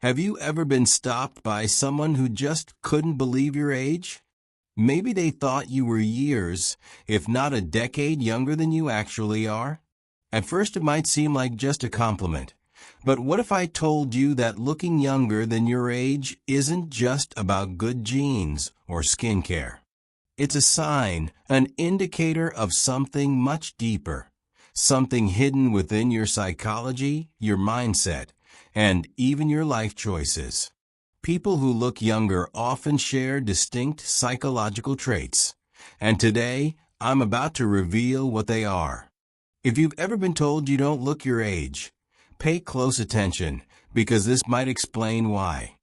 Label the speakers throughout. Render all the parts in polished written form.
Speaker 1: Have you ever been stopped by someone who just couldn't believe your age? Maybe they thought you were years, if not a decade younger than you actually are. At first it might seem like just a compliment. But what if I told you that looking younger than your age isn't just about good genes or skincare? It's a sign, an indicator of something much deeper, something hidden within your psychology, your mindset, and even your life choices. People who look younger often share distinct psychological traits, and today I'm about to reveal what they are. If you've ever been told you don't look your age, pay close attention because this might explain why.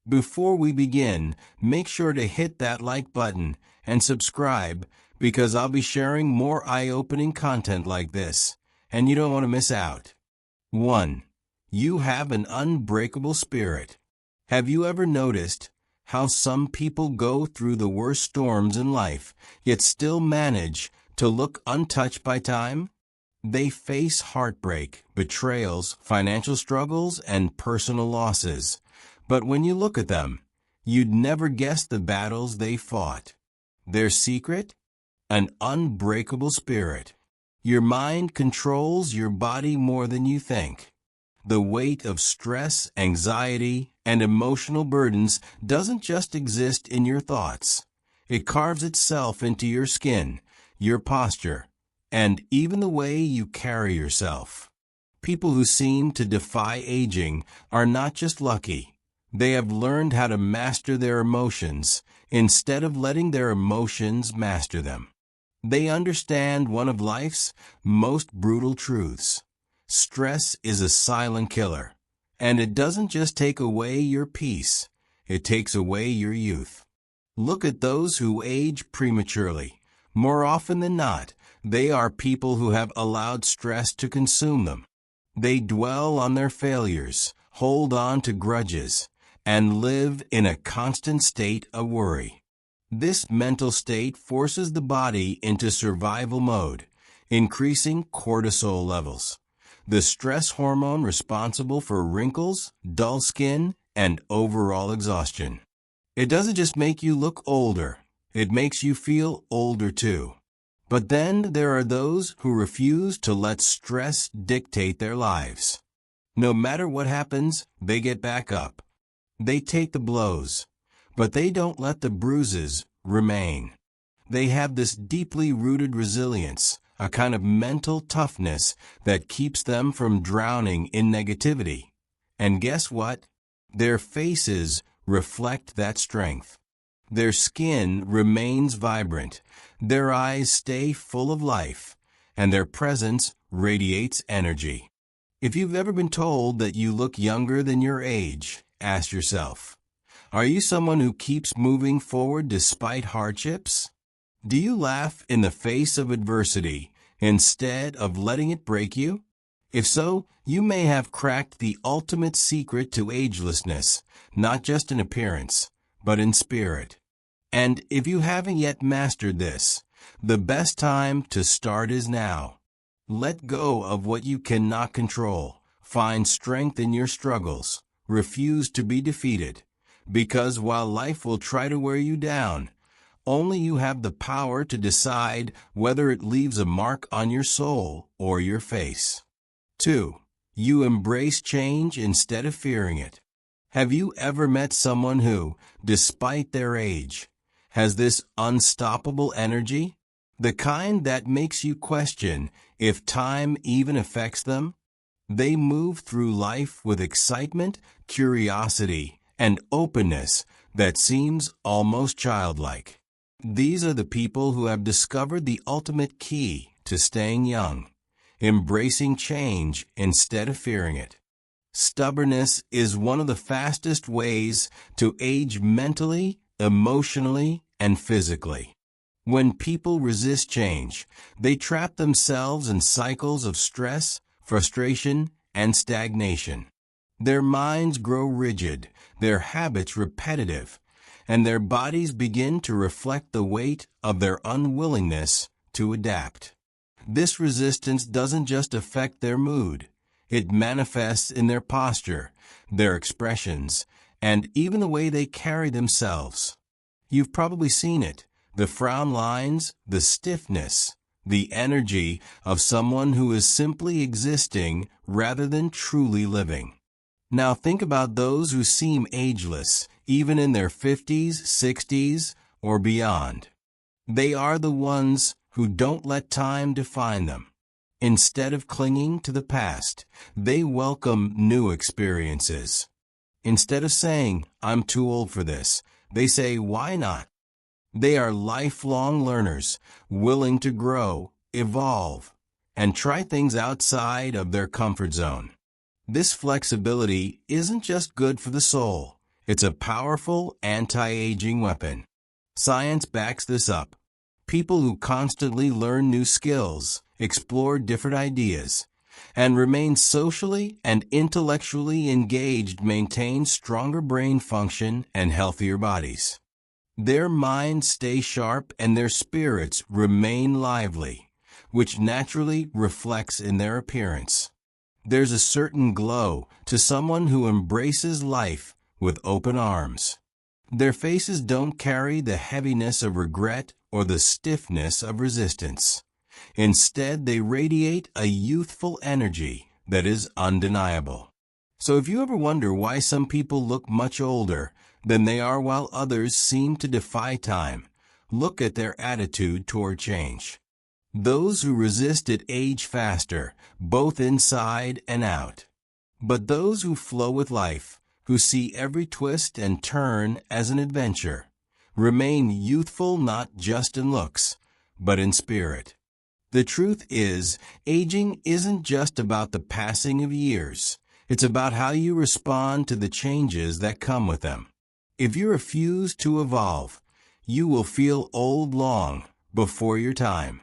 Speaker 1: Before we begin, make sure to hit that like button and subscribe because I'll be sharing more eye-opening content like this, and you don't want to miss out. 1. You have an unbreakable spirit. Have you ever noticed how some people go through the worst storms in life, yet still manage to look untouched by time? They face heartbreak, betrayals, financial struggles, and personal losses. But when you look at them, you'd never guess the battles they fought. Their secret? An unbreakable spirit. Your mind controls your body more than you think. The weight of stress, anxiety, and emotional burdens doesn't just exist in your thoughts. It carves itself into your skin, your posture, and even the way you carry yourself. People who seem to defy aging are not just lucky. They have learned how to master their emotions instead of letting their emotions master them. They understand one of life's most brutal truths. Stress is a silent killer, and it doesn't just take away your peace, it takes away your youth. Look at those who age prematurely. More often than not, they are people who have allowed stress to consume them. They dwell on their failures, hold on to grudges, and live in a constant state of worry. This mental state forces the body into survival mode, increasing cortisol levels, the stress hormone responsible for wrinkles, dull skin, and overall exhaustion. It doesn't just make you look older, it makes you feel older too. But then there are those who refuse to let stress dictate their lives. No matter what happens, they get back up. They take the blows, but they don't let the bruises remain. They have this deeply rooted resilience, a kind of mental toughness that keeps them from drowning in negativity. And guess what? Their faces reflect that strength. Their skin remains vibrant, their eyes stay full of life, and their presence radiates energy. If you've ever been told that you look younger than your age, ask yourself, are you someone who keeps moving forward despite hardships? Do you laugh in the face of adversity instead of letting it break you? If so, you may have cracked the ultimate secret to agelessness, not just in appearance, but in spirit. And if you haven't yet mastered this, the best time to start is now. Let go of what you cannot control. Find strength in your struggles. Refuse to be defeated. Because while life will try to wear you down, only you have the power to decide whether it leaves a mark on your soul or your face. 2. You embrace change instead of fearing it. Have you ever met someone who, despite their age, has this unstoppable energy? The kind that makes you question if time even affects them? They move through life with excitement, curiosity, and openness that seems almost childlike. These are the people who have discovered the ultimate key to staying young, embracing change instead of fearing it. Stubbornness is one of the fastest ways to age mentally, emotionally, and physically. When people resist change, they trap themselves in cycles of stress, frustration, and stagnation. Their minds grow rigid, their habits repetitive, and their bodies begin to reflect the weight of their unwillingness to adapt. This resistance doesn't just affect their mood, It manifests in their posture, their expressions, and even the way they carry themselves. You've probably seen it, the frown lines, the stiffness, the energy of someone who is simply existing rather than truly living. Now think about those who seem ageless, even in their 50s, 60s, or beyond. They are the ones who don't let time define them. Instead of clinging to the past, they welcome new experiences. Instead of saying, "I'm too old for this," they say, "Why not?" They are lifelong learners, willing to grow, evolve, and try things outside of their comfort zone. This flexibility isn't just good for the soul, it's a powerful anti-aging weapon. Science backs this up. People who constantly learn new skills, explore different ideas, and remain socially and intellectually engaged maintain stronger brain function and healthier bodies. Their minds stay sharp and their spirits remain lively, which naturally reflects in their appearance. There's a certain glow to someone who embraces life with open arms. Their faces don't carry the heaviness of regret or the stiffness of resistance. Instead, they radiate a youthful energy that is undeniable. So if you ever wonder why some people look much older than they are while others seem to defy time, look at their attitude toward change. Those who resist it age faster, both inside and out. But those who flow with life, who see every twist and turn as an adventure, remain youthful not just in looks, but in spirit. The truth is, aging isn't just about the passing of years. It's about how you respond to the changes that come with them. If you refuse to evolve, you will feel old long before your time.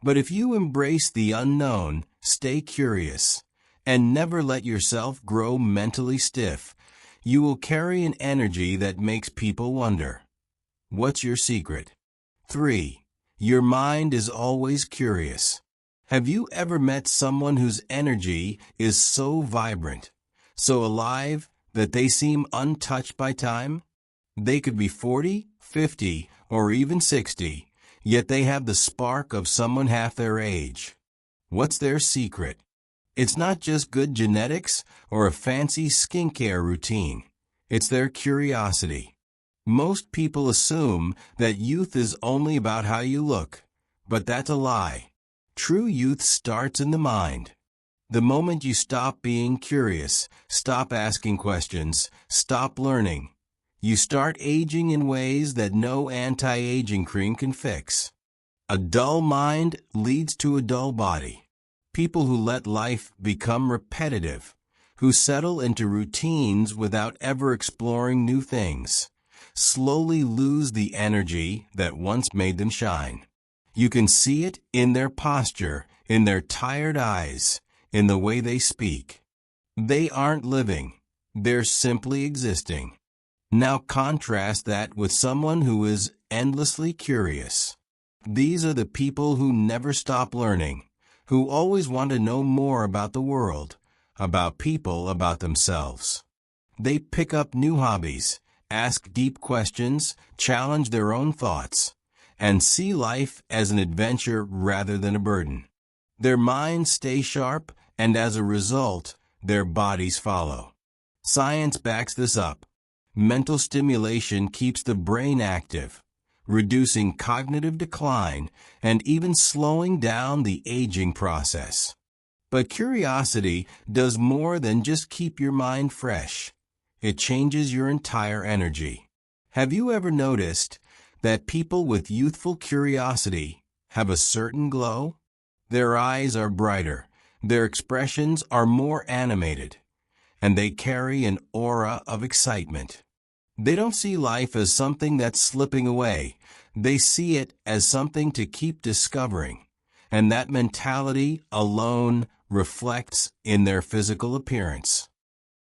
Speaker 1: But if you embrace the unknown, stay curious, and never let yourself grow mentally stiff, you will carry an energy that makes people wonder. What's your secret? 3. Your mind is always curious. Have you ever met someone whose energy is so vibrant, so alive, that they seem untouched by time? They could be 40, 50, or even 60, yet they have the spark of someone half their age. What's their secret? It's not just good genetics or a fancy skincare routine. It's their curiosity. Most people assume that youth is only about how you look, but that's a lie. True youth starts in the mind. The moment you stop being curious, stop asking questions, stop learning, you start aging in ways that no anti-aging cream can fix. A dull mind leads to a dull body. People who let life become repetitive, who settle into routines without ever exploring new things, slowly lose the energy that once made them shine. You can see it in their posture, in their tired eyes, in the way they speak. They aren't living, they're simply existing. Now contrast that with someone who is endlessly curious. These are the people who never stop learning, who always want to know more about the world, about people, about themselves. They pick up new hobbies, ask deep questions, challenge their own thoughts, and see life as an adventure rather than a burden. Their minds stay sharp, and as a result, their bodies follow. Science backs this up. Mental stimulation keeps the brain active, reducing cognitive decline and even slowing down the aging process. But curiosity does more than just keep your mind fresh. It changes your entire energy. Have you ever noticed that people with youthful curiosity have a certain glow? Their eyes are brighter, their expressions are more animated, and they carry an aura of excitement. They don't see life as something that's slipping away. They see it as something to keep discovering, and that mentality alone reflects in their physical appearance.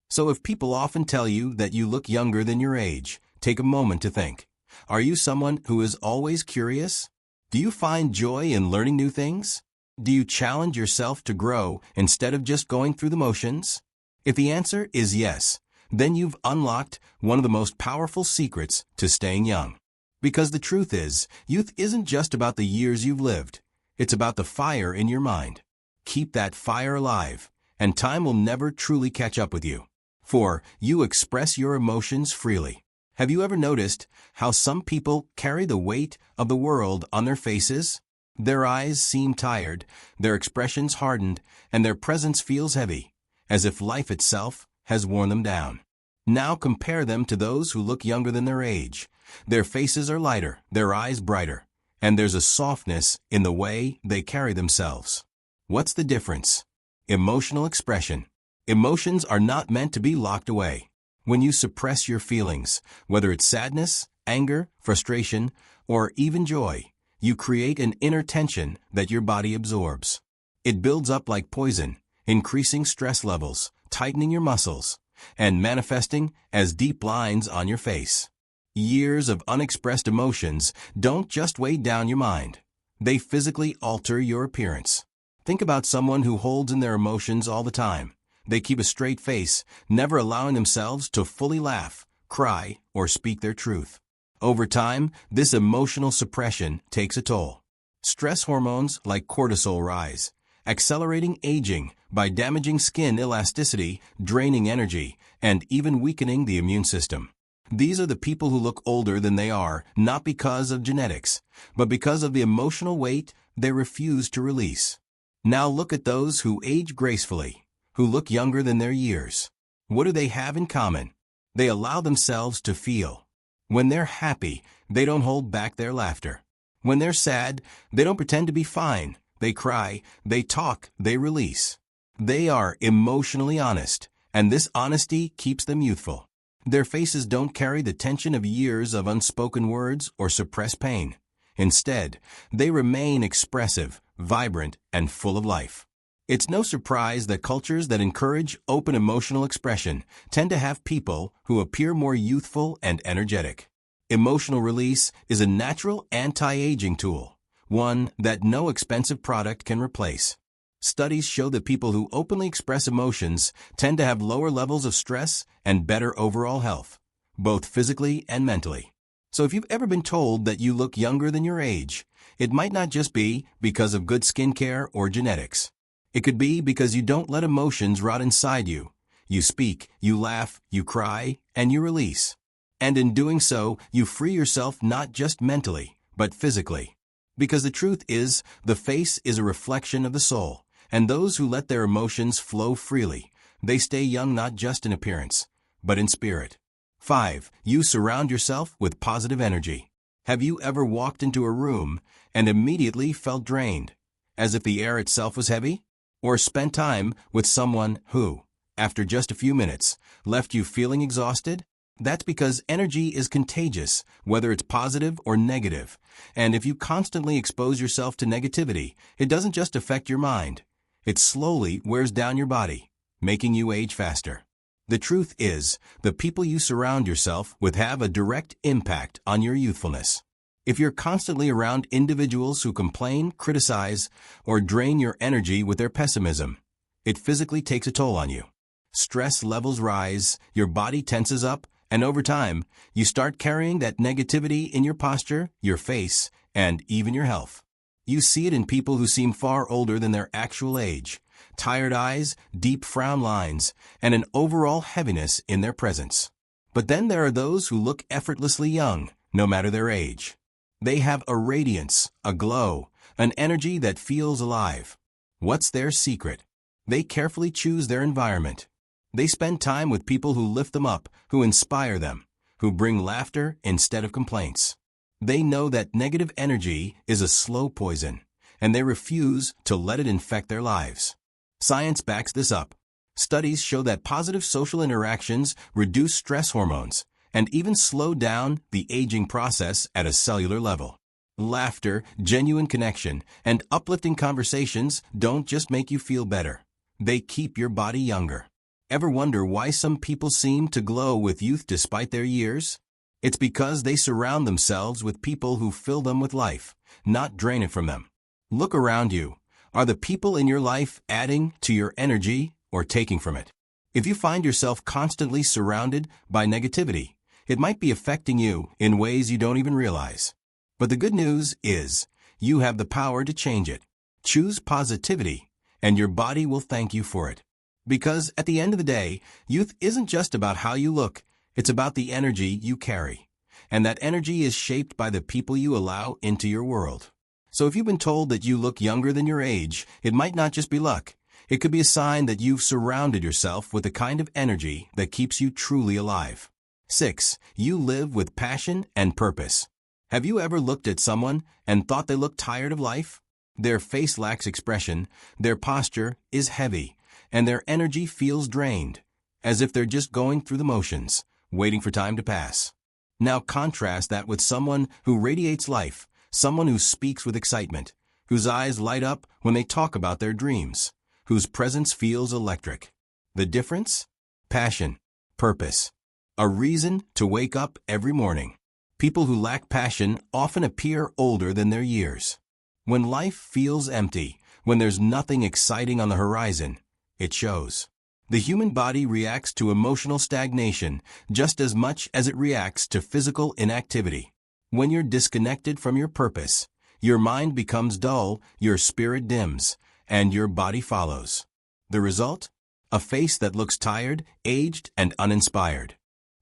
Speaker 1: So if people often tell you that you look younger than your age, take a moment to think. Are you someone who is always curious? Do you find joy in learning new things? Do you challenge yourself to grow instead of just going through the motions? If the answer is yes, then you've unlocked one of the most powerful secrets to staying young. Because the truth is, youth isn't just about the years you've lived. It's about the fire in your mind. Keep that fire alive, and time will never truly catch up with you. 4. You express your emotions freely. Have you ever noticed how some people carry the weight of the world on their faces? Their eyes seem tired, their expressions hardened, and their presence feels heavy, as if life itself has worn them down. Now compare them to those who look younger than their age. Their faces are lighter, their eyes brighter, and there's a softness in the way they carry themselves. What's the difference? Emotional expression. Emotions are not meant to be locked away. When you suppress your feelings, whether it's sadness, anger, frustration, or even joy, you create an inner tension that your body absorbs. It builds up like poison, increasing stress levels, tightening your muscles, and manifesting as deep lines on your face. Years of unexpressed emotions don't just weigh down your mind. They physically alter your appearance. Think about someone who holds in their emotions all the time. They keep a straight face, never allowing themselves to fully laugh, cry, or speak their truth. Over time, this emotional suppression takes a toll. Stress hormones like cortisol rise, accelerating aging by damaging skin elasticity, draining energy, and even weakening the immune system. These are the people who look older than they are, not because of genetics, but because of the emotional weight they refuse to release. Now look at those who age gracefully, who look younger than their years. What do they have in common? They allow themselves to feel. When they're happy, they don't hold back their laughter. When they're sad, they don't pretend to be fine. They cry, they talk, they release. They are emotionally honest, and this honesty keeps them youthful. Their faces don't carry the tension of years of unspoken words or suppressed pain. Instead, they remain expressive, vibrant, and full of life. It's no surprise that cultures that encourage open emotional expression tend to have people who appear more youthful and energetic. Emotional release is a natural anti-aging tool, one that no expensive product can replace. Studies show that people who openly express emotions tend to have lower levels of stress and better overall health, both physically and mentally. So if you've ever been told that you look younger than your age, it might not just be because of good skincare or genetics. It could be because you don't let emotions rot inside you. You speak, you laugh, you cry, and you release. And in doing so, you free yourself not just mentally, but physically. Because the truth is, the face is a reflection of the soul, and those who let their emotions flow freely, they stay young not just in appearance, but in spirit. 5. You surround yourself with positive energy. Have you ever walked into a room and immediately felt drained, as if the air itself was heavy? Or spent time with someone who, after just a few minutes, left you feeling exhausted? That's because energy is contagious, whether it's positive or negative. And if you constantly expose yourself to negativity, it doesn't just affect your mind. It slowly wears down your body, making you age faster. The truth is, the people you surround yourself with have a direct impact on your youthfulness. If you're constantly around individuals who complain, criticize, or drain your energy with their pessimism, it physically takes a toll on you. Stress levels rise, your body tenses up, and over time, you start carrying that negativity in your posture, your face, and even your health. You see it in people who seem far older than their actual age. Tired eyes, deep frown lines, and an overall heaviness in their presence. But then there are those who look effortlessly young, no matter their age. They have a radiance, a glow, an energy that feels alive. What's their secret? They carefully choose their environment. They spend time with people who lift them up, who inspire them, who bring laughter instead of complaints. They know that negative energy is a slow poison, and they refuse to let it infect their lives. Science backs this up. Studies show that positive social interactions reduce stress hormones and even slow down the aging process at a cellular level. Laughter, genuine connection, and uplifting conversations don't just make you feel better. They keep your body younger. Ever wonder why some people seem to glow with youth despite their years? It's because they surround themselves with people who fill them with life, not drain it from them. Look around you. Are the people in your life adding to your energy or taking from it? If you find yourself constantly surrounded by negativity, it might be affecting you in ways you don't even realize. But the good news is, you have the power to change it. Choose positivity, and your body will thank you for it. Because at the end of the day, youth isn't just about how you look, it's about the energy you carry. And that energy is shaped by the people you allow into your world. So if you've been told that you look younger than your age, it might not just be luck. It could be a sign that you've surrounded yourself with the kind of energy that keeps you truly alive. 6. You live with passion and purpose. Have you ever looked at someone and thought they looked tired of life? Their face lacks expression, their posture is heavy, and their energy feels drained, as if they're just going through the motions, waiting for time to pass. Now contrast that with someone who radiates life, someone who speaks with excitement, whose eyes light up when they talk about their dreams, whose presence feels electric. The difference? Passion, purpose, a reason to wake up every morning. People who lack passion often appear older than their years. When life feels empty, when there's nothing exciting on the horizon, it shows. The human body reacts to emotional stagnation just as much as it reacts to physical inactivity. When you're disconnected from your purpose, your mind becomes dull, your spirit dims, and your body follows. The result? A face that looks tired, aged, and uninspired.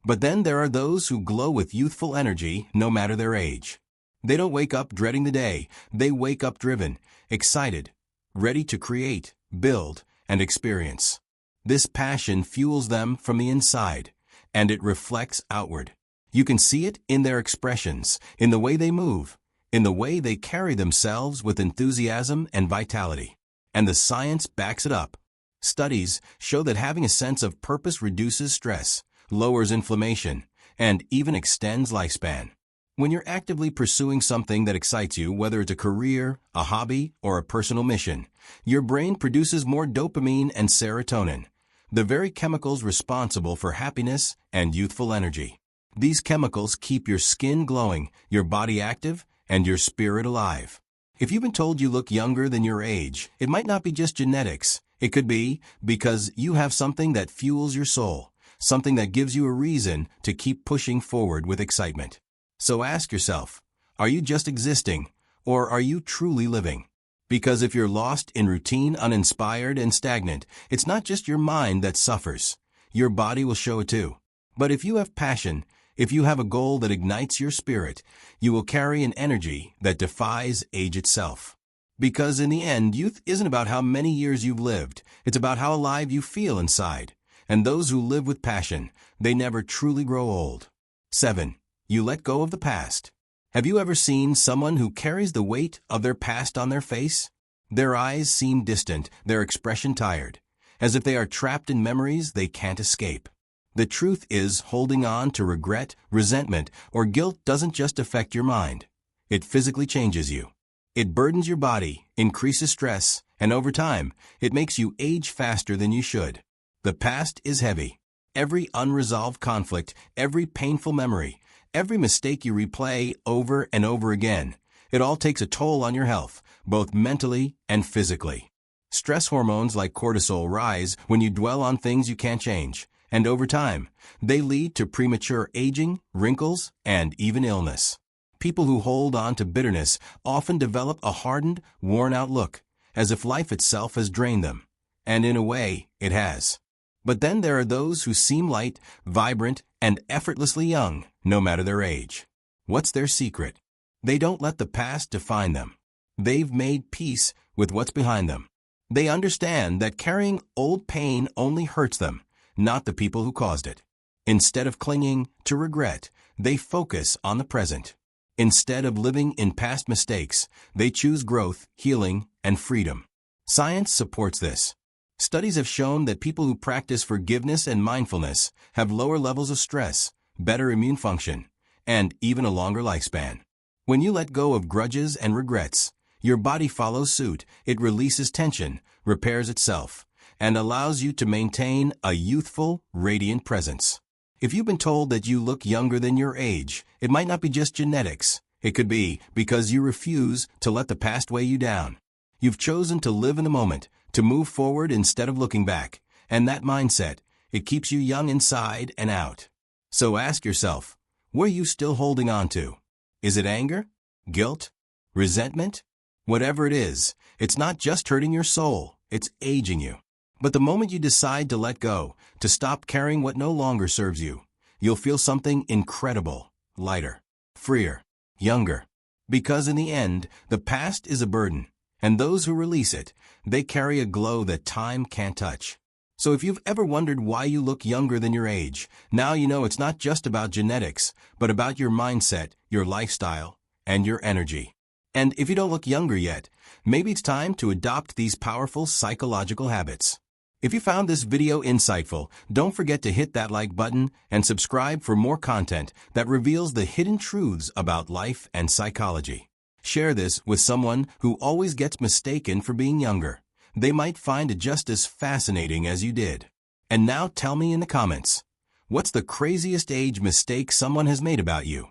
Speaker 1: But then there are those who glow with youthful energy no matter their age. They don't wake up dreading the day, they wake up driven, excited, ready to create, build, and experience. This passion fuels them from the inside, and it reflects outward. You can see it in their expressions, in the way they move, in the way they carry themselves with enthusiasm and vitality. And the science backs it up. Studies show that having a sense of purpose reduces stress, lowers inflammation, and even extends lifespan. When you're actively pursuing something that excites you, whether it's a career, a hobby, or a personal mission, your brain produces more dopamine and serotonin, the very chemicals responsible for happiness and youthful energy. These chemicals keep your skin glowing, your body active, and your spirit alive. If you've been told you look younger than your age, it might not be just genetics. It could be because you have something that fuels your soul, something that gives you a reason to keep pushing forward with excitement. So ask yourself, are you just existing, or are you truly living? Because if you're lost in routine, uninspired, and stagnant, it's not just your mind that suffers. Your body will show it too. But if you have passion, if you have a goal that ignites your spirit, you will carry an energy that defies age itself. Because in the end, youth isn't about how many years you've lived, it's about how alive you feel inside. And those who live with passion, they never truly grow old. 7. You let go of the past. Have you ever seen someone who carries the weight of their past on their face? Their eyes seem distant, their expression tired, as if they are trapped in memories they can't escape. The truth is, holding on to regret, resentment, or guilt doesn't just affect your mind. It physically changes you. It burdens your body, increases stress, and over time, it makes you age faster than you should. The past is heavy. Every unresolved conflict, every painful memory, every mistake you replay over and over again, it all takes a toll on your health, both mentally and physically. Stress hormones like cortisol rise when you dwell on things you can't change, and over time, they lead to premature aging, wrinkles, and even illness. People who hold on to bitterness often develop a hardened, worn-out look, as if life itself has drained them. And in a way, it has. But then there are those who seem light, vibrant, and effortlessly young, no matter their age. What's their secret? They don't let the past define them. They've made peace with what's behind them. They understand that carrying old pain only hurts them, not the people who caused it. Instead of clinging to regret, they focus on the present. Instead of living in past mistakes, they choose growth, healing, and freedom. Science supports this. Studies have shown that people who practice forgiveness and mindfulness have lower levels of stress, better immune function, and even a longer lifespan. When you let go of grudges and regrets, your body follows suit. It releases tension, repairs itself, and allows you to maintain a youthful, radiant presence. If you've been told that you look younger than your age, it might not be just genetics. It could be because you refuse to let the past weigh you down. You've chosen to live in the moment, to move forward instead of looking back. And that mindset, it keeps you young inside and out. So ask yourself, what are you still holding on to? Is it anger? Guilt? Resentment? Whatever it is, it's not just hurting your soul, it's aging you. But the moment you decide to let go, to stop carrying what no longer serves you, you'll feel something incredible, lighter, freer, younger. Because in the end, the past is a burden, and those who release it, they carry a glow that time can't touch. So if you've ever wondered why you look younger than your age, now you know it's not just about genetics, but about your mindset, your lifestyle, and your energy. And if you don't look younger yet, maybe it's time to adopt these powerful psychological habits. If you found this video insightful, don't forget to hit that like button and subscribe for more content that reveals the hidden truths about life and psychology. Share this with someone who always gets mistaken for being younger. They might find it just as fascinating as you did. And now tell me in the comments, what's the craziest age mistake someone has made about you?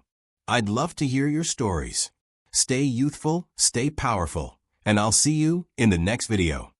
Speaker 1: I'd love to hear your stories. Stay youthful, stay powerful, and I'll see you in the next video.